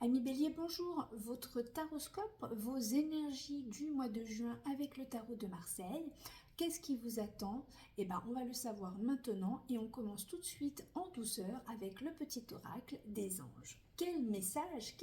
Amis Bélier, bonjour. Votre taroscope, vos énergies du mois de juin avec le tarot de Marseille. Qu'est-ce qui vous attend? Eh bien, on va le savoir maintenant et on commence tout de suite en douceur avec le petit oracle des anges. Quel message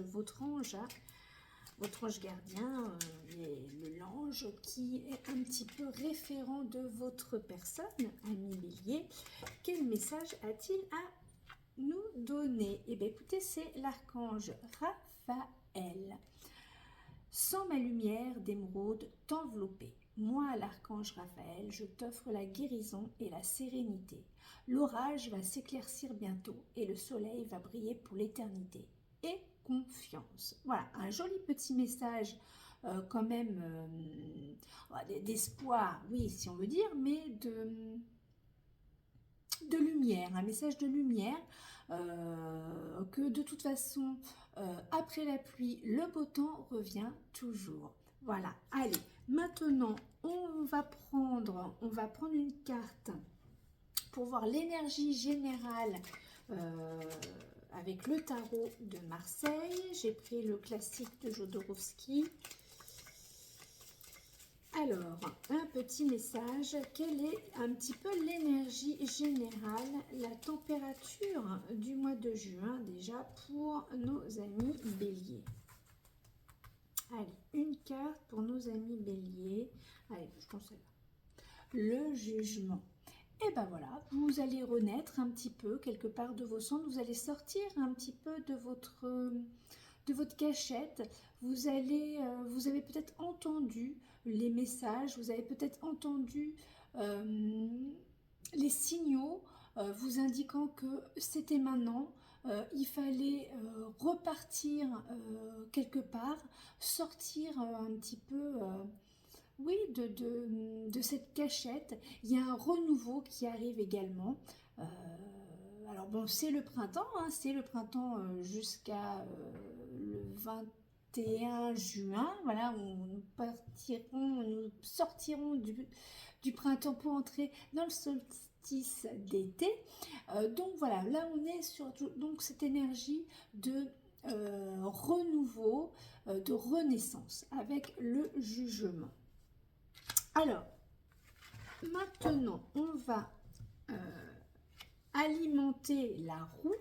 votre ange a, votre ange gardien, l'ange qui est un petit peu référent de votre personne, ami Bélier. Quel message a-t-il à nous donner? Eh bien, écoutez, c'est l'archange Raphaël. Sans ma lumière d'émeraude t'envelopper. Moi, l'archange Raphaël, je t'offre la guérison et la sérénité. L'orage va s'éclaircir bientôt et le soleil va briller pour l'éternité. Et confiance. Voilà, un joli petit message quand même d'espoir, oui, si on veut dire, mais de lumière, un message de lumière, que de toute façon, après la pluie, le beau temps revient toujours. Voilà, allez, maintenant, on va prendre une carte pour voir l'énergie générale avec le tarot de Marseille. J'ai pris le classique de Jodorowsky. Alors, un petit message, quelle est un petit peu l'énergie générale, la température du mois de juin déjà pour nos amis béliers? Allez, une carte pour nos amis béliers. Allez, je pense celle-là. Le jugement. Et ben voilà, vous allez renaître un petit peu quelque part de vos cendres, vous allez sortir un petit peu de votre cachette, vous avez peut-être entendu les messages, vous avez peut-être entendu les signaux vous indiquant que c'était maintenant, il fallait repartir quelque part, sortir un petit peu oui, de cette cachette. Il y a un renouveau qui arrive également. Alors bon, c'est le printemps, hein, c'est le printemps jusqu'à le 21 juin. Voilà, nous sortirons du printemps pour entrer dans le solstice d'été. Donc voilà, là on est sur donc cette énergie de renouveau, de renaissance avec le jugement. Alors, maintenant, on va alimenter la roue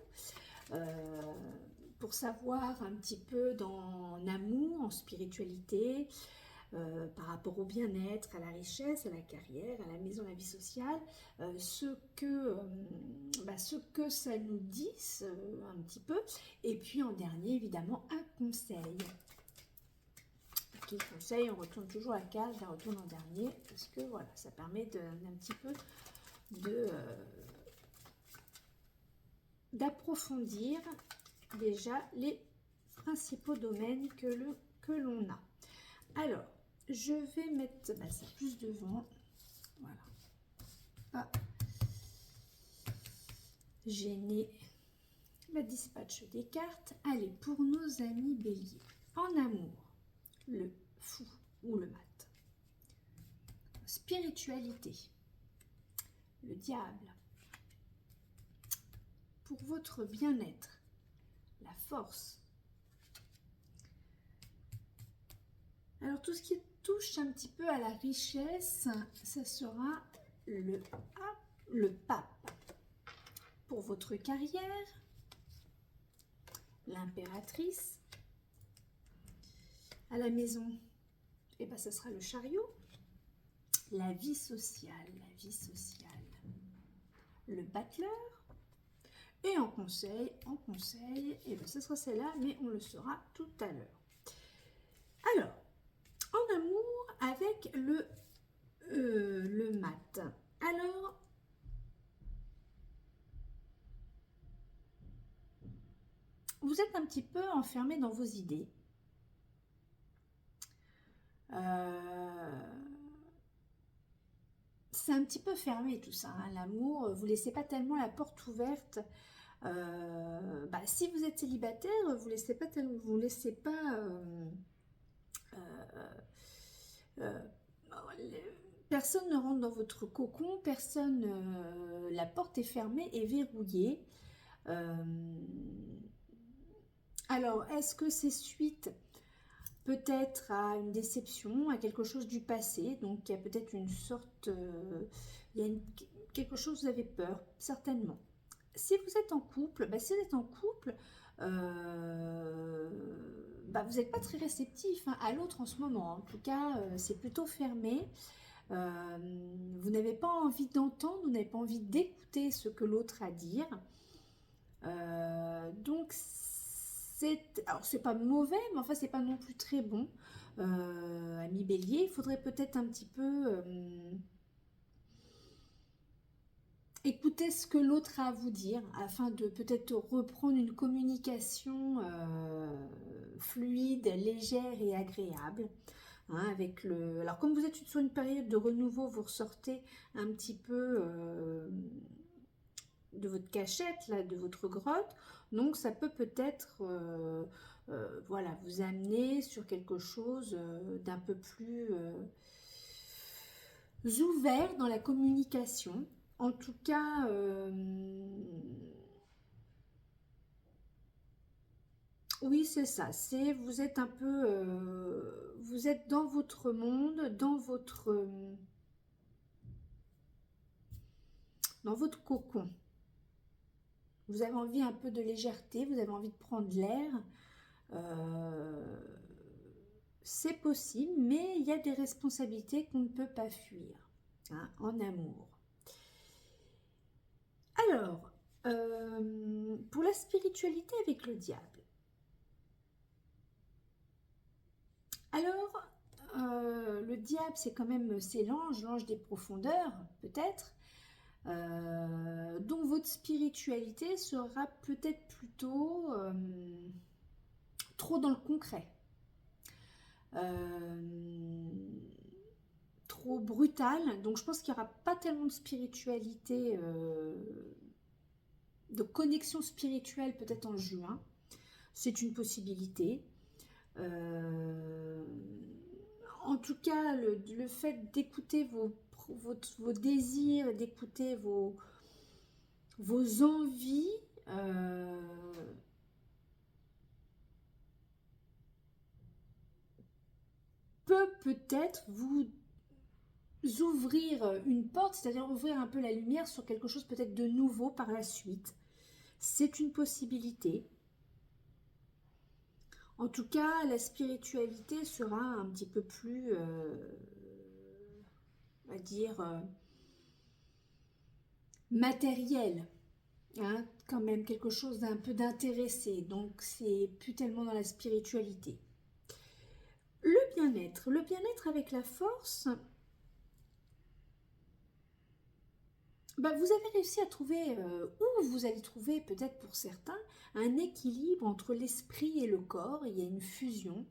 pour savoir un petit peu en amour, en spiritualité, par rapport au bien-être, à la richesse, à la carrière, à la maison, à la vie sociale, ce que ça nous dit un petit peu. Et puis en dernier, évidemment, un conseil. Qui conseille, on retourne toujours la carte, je la retourne en dernier, parce que voilà, ça permet d'un petit peu d'approfondir déjà les principaux domaines que l'on a. Alors, je vais mettre ça plus devant. Voilà. Pas gêner la dispatch des cartes. Allez, pour nos amis béliers. En amour, le fou ou le mat. Spiritualité, le diable. Pour votre bien-être, la force. Alors tout ce qui touche un petit peu à la richesse, ça sera le pape. Pour votre carrière, l'impératrice. À la maison, et ben ça sera le chariot. La vie sociale, le battleur. Et en conseil, et ben ça sera celle-là, mais on le saura tout à l'heure. Alors, en amour avec le mat. Alors, vous êtes un petit peu enfermé dans vos idées. C'est un petit peu fermé tout ça, hein, l'amour, vous ne laissez pas tellement la porte ouverte. Si vous êtes célibataire, vous ne laissez pas personne ne rentre dans votre cocon, la porte est fermée et verrouillée. Alors, est-ce que c'est suite peut-être à une déception, à quelque chose du passé? Donc, il y a peut-être une sorte... il y a quelque chose, vous avez peur, certainement. Si vous êtes en couple, si vous êtes en couple, euh, vous n'êtes pas très réceptif, hein, à l'autre en ce moment. En tout cas, c'est plutôt fermé. Euh, vous n'avez pas envie d'entendre, vous n'avez pas envie d'écouter ce que l'autre a à dire. Donc alors c'est pas mauvais, mais enfin c'est pas non plus très bon. Ami Bélier, il faudrait peut-être un petit peu écouter ce que l'autre a à vous dire, afin de peut-être reprendre une communication fluide, légère et agréable. Hein, avec alors comme vous êtes sur une période de renouveau, vous ressortez un petit peu de votre cachette, là, de votre grotte. Donc ça peut peut-être voilà, vous amener sur quelque chose d'un peu plus ouvert dans la communication. En tout cas, oui, c'est ça. C'est vous êtes un peu, vous êtes dans votre monde, dans votre cocon. Vous avez envie un peu de légèreté, vous avez envie de prendre l'air. Euh, c'est possible, mais il y a des responsabilités qu'on ne peut pas fuir, hein, en amour. Alors, pour la spiritualité avec le diable. Alors, le diable, c'est quand même, c'est l'ange des profondeurs, peut-être. Donc votre spiritualité sera peut-être plutôt trop dans le concret. Trop brutal, donc je pense qu'il n'y aura pas tellement de spiritualité, de connexion spirituelle peut-être en juin, c'est une possibilité. En tout cas, le fait d'écouter vos désirs, d'écouter vos envies, peut peut-être vous ouvrir une porte, c'est-à-dire ouvrir un peu la lumière sur quelque chose peut-être de nouveau par la suite. C'est une possibilité. En tout cas, la spiritualité sera un petit peu plus, on va dire, matérielle, hein, quand même quelque chose d'un peu d'intéressé. Donc, c'est plus tellement dans la spiritualité. Le bien-être avec la force. Vous avez réussi à trouver, ou vous allez trouver peut-être pour certains, un équilibre entre l'esprit et le corps. Il y a une fusion.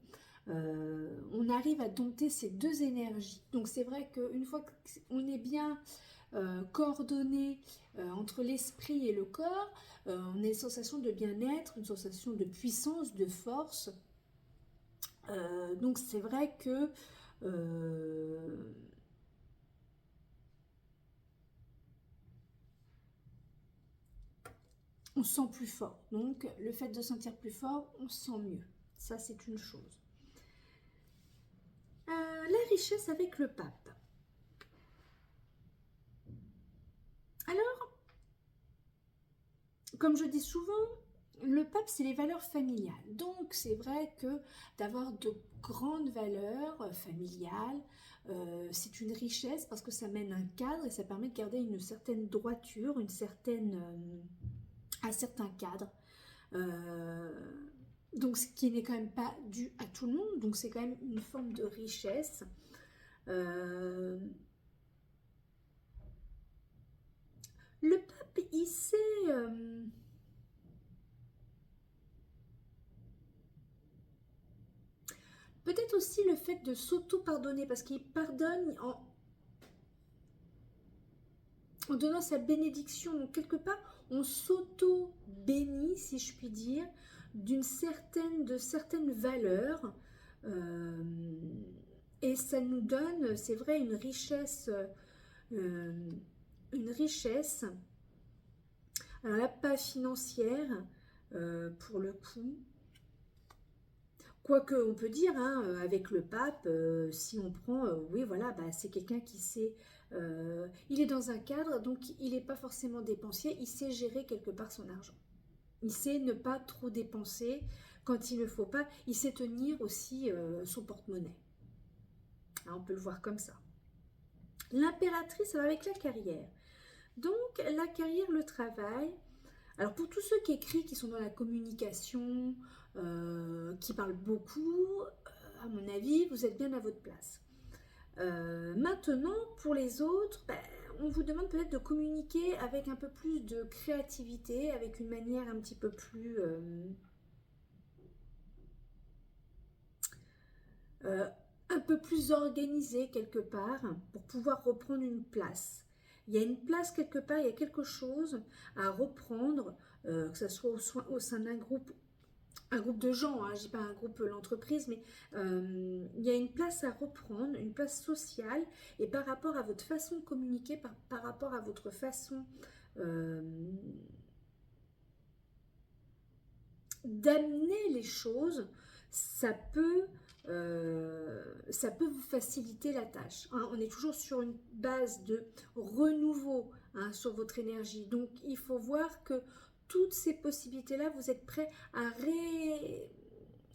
On arrive à dompter ces deux énergies. Donc c'est vrai qu'une fois qu'on est bien coordonné entre l'esprit et le corps, on a une sensation de bien-être, une sensation de puissance, de force. Donc c'est vrai que on se sent plus fort. Donc le fait de sentir plus fort, on se sent mieux. Ça, c'est une chose. La richesse avec le pape. Alors, comme je dis souvent, le pape, c'est les valeurs familiales. Donc, c'est vrai que d'avoir de grandes valeurs familiales, c'est une richesse parce que ça mène un cadre et ça permet de garder une certaine droiture, un certain cadre. Donc, ce qui n'est quand même pas dû à tout le monde. Donc, c'est quand même une forme de richesse. Le pape, il sait... peut-être aussi le fait de s'auto-pardonner, parce qu'il pardonne en donnant sa bénédiction. Donc, quelque part, on s'auto-bénit, si je puis dire, de certaines valeurs. Et ça nous donne, c'est vrai, une richesse. Alors là, pas financière, pour le coup. Quoique on peut dire, hein, avec le pape, si on prend, oui voilà, bah, c'est quelqu'un qui sait, il est dans un cadre, donc il n'est pas forcément dépensier, il sait gérer quelque part son argent. Il sait ne pas trop dépenser quand il ne faut pas, il sait tenir aussi son porte-monnaie. Hein, on peut le voir comme ça. L'impératrice, ça va avec la carrière. Donc la carrière, le travail. Alors pour tous ceux qui écrivent, qui sont dans la communication, qui parlent beaucoup, à mon avis, vous êtes bien à votre place. Maintenant, pour les autres, ben, on vous demande peut-être de communiquer avec un peu plus de créativité, avec une manière un petit peu plus un peu plus organisée quelque part pour pouvoir reprendre une place. Il y a une place quelque part, il y a quelque chose à reprendre, que ce soit au sein d'un groupe, un groupe de gens, hein, je ne dis pas un groupe, l'entreprise, mais il y a une place à reprendre, une place sociale, et par rapport à votre façon de communiquer, par rapport à votre façon d'amener les choses, ça peut vous faciliter la tâche. Hein. On est toujours sur une base de renouveau, hein, sur votre énergie. Donc, il faut voir que toutes ces possibilités-là, vous êtes prêts à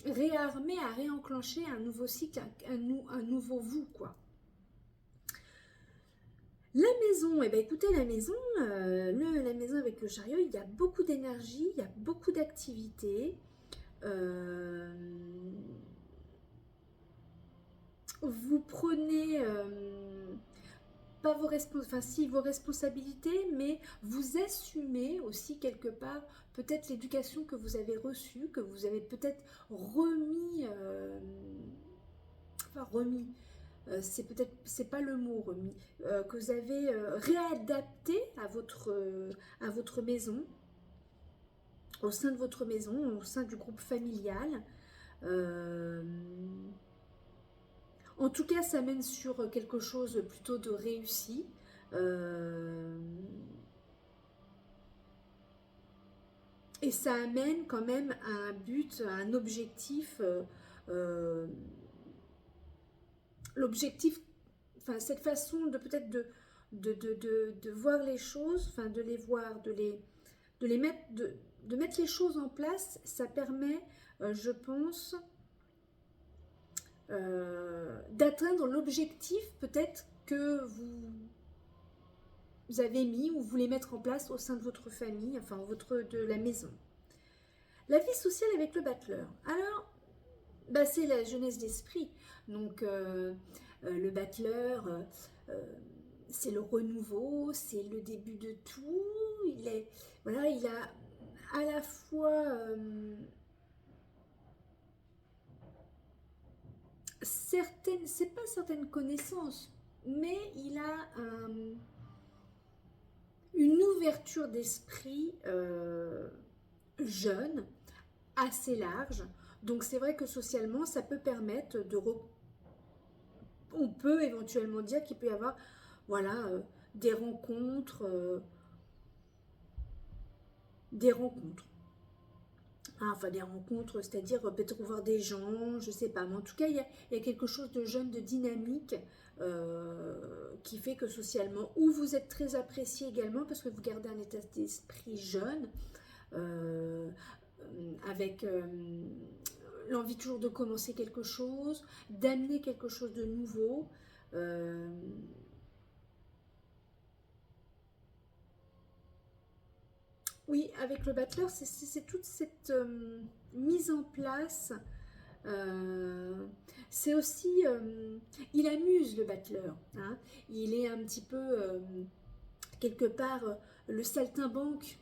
réarmer, à réenclencher un nouveau cycle, un nouveau vous, quoi. La maison, eh bien, écoutez, la maison, la maison avec le chariot, il y a beaucoup d'énergie, il y a beaucoup d'activités. Vous prenez pas vos si, vos responsabilités, mais vous assumez aussi quelque part peut-être l'éducation que vous avez reçue, que vous avez peut-être remis, enfin remis, c'est pas le mot remis, que vous avez réadapté à votre maison, au sein de votre maison, au sein du groupe familial. En tout cas, ça mène sur quelque chose plutôt de réussi. Et ça amène quand même à un but, à un objectif. L'objectif, enfin cette façon de peut-être de voir les choses, enfin de les voir, de les mettre, de mettre les choses en place, ça permet, je pense, d'atteindre l'objectif peut-être que vous avez mis ou vous voulez mettre en place au sein de votre famille, enfin de la maison. La vie sociale avec le battleur. Alors, bah, c'est la jeunesse d'esprit. Donc, le battleur, c'est le renouveau, c'est le début de tout. Voilà, il a à la fois c'est pas certaines connaissances, mais il a une ouverture d'esprit jeune, assez large. Donc c'est vrai que socialement, ça peut permettre on peut éventuellement dire qu'il peut y avoir, voilà, des rencontres, enfin des rencontres, c'est-à-dire peut-être voir des gens, je sais pas, mais en tout cas il y a quelque chose de jeune, de dynamique, qui fait que socialement, ou vous êtes très apprécié également parce que vous gardez un état d'esprit jeune, avec l'envie toujours de commencer quelque chose, d'amener quelque chose de nouveau. Oui, avec le battleur, c'est toute cette mise en place. C'est aussi, il amuse le battleur. Hein. Il est un petit peu, quelque part, le saltimbanque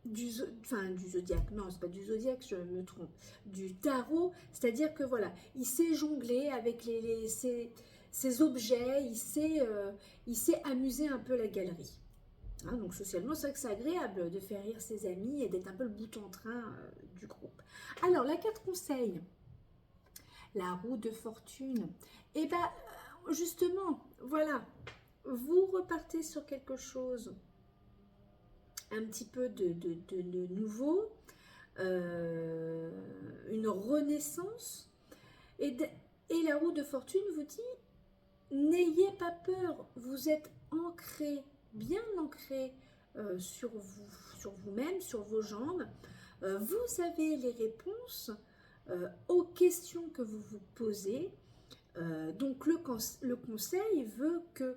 du zodiaque. Non, c'est pas du zodiaque, je me trompe. Du tarot, c'est-à-dire que voilà, il sait jongler avec ses objets, il sait amuser un peu la galerie. Hein, donc socialement, c'est vrai que c'est agréable de faire rire ses amis et d'être un peu le bout en train du groupe. Alors, la carte conseil, la roue de fortune. Et bien, justement, voilà, vous repartez sur quelque chose un petit peu de nouveau. une renaissance. Et la roue de fortune vous dit, n'ayez pas peur, vous êtes ancré, bien ancré sur vous-même, sur vos jambes. Vous avez les réponses aux questions que vous vous posez. Donc le conseil veut que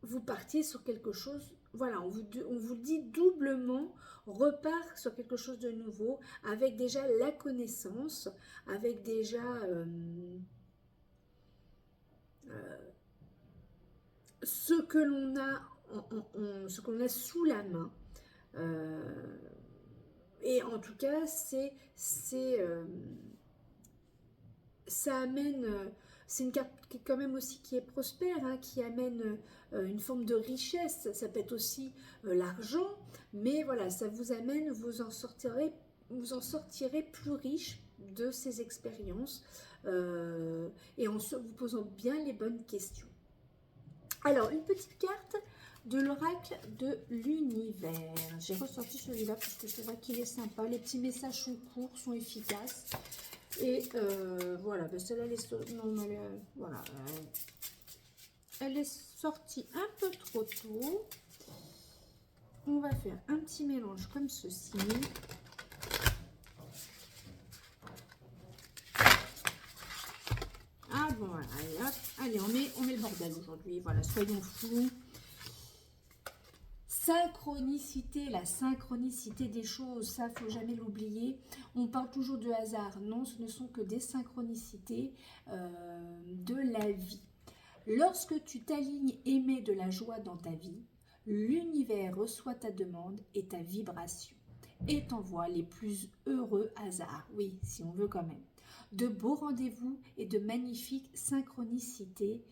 vous partiez sur quelque chose, voilà, on vous dit doublement, repart sur quelque chose de nouveau, avec déjà la connaissance, avec déjà ce que l'on a, ce qu'on a sous la main. Et en tout cas, ça amène, c'est une carte qui est quand même aussi qui est prospère, hein, qui amène une forme de richesse. Ça peut être aussi l'argent, mais voilà, ça vous amène, vous en sortirez plus riche de ces expériences et en vous posant bien les bonnes questions. Alors, une petite carte de l'oracle de l'univers. J'ai ressorti celui-là parce que c'est vrai qu'il est sympa. Les petits messages sont courts, sont efficaces. Et voilà, ben celle-là, voilà, elle est sortie un peu trop tôt. On va faire un petit mélange comme ceci. Ah bon, voilà, allez, hop, allez, on met le bordel aujourd'hui. Voilà, soyons fous. Synchronicité, la synchronicité des choses, ça, faut jamais l'oublier. On parle toujours de hasard. Non, ce ne sont que des synchronicités de la vie. Lorsque tu t'alignes et mets de la joie dans ta vie, l'univers reçoit ta demande et ta vibration et t'envoie les plus heureux hasards. Oui, si on veut quand même. De beaux rendez-vous et de magnifiques synchronicités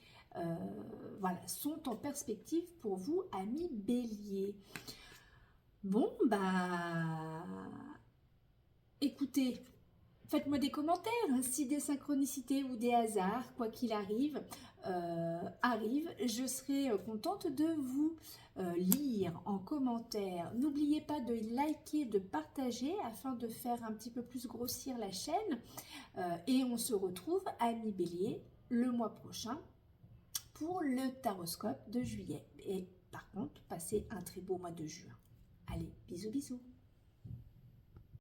voilà, sont en perspective pour vous, amis béliers. Bon, bah, écoutez, faites-moi des commentaires, hein, si des synchronicités ou des hasards, quoi qu'il arrive, je serai contente de vous lire en commentaire. N'oubliez pas de liker, de partager afin de faire un petit peu plus grossir la chaîne. Et on se retrouve, amis béliers, le mois prochain pour le taroscope de juillet. Et par contre, passez un très beau mois de juin. Allez, bisous bisous.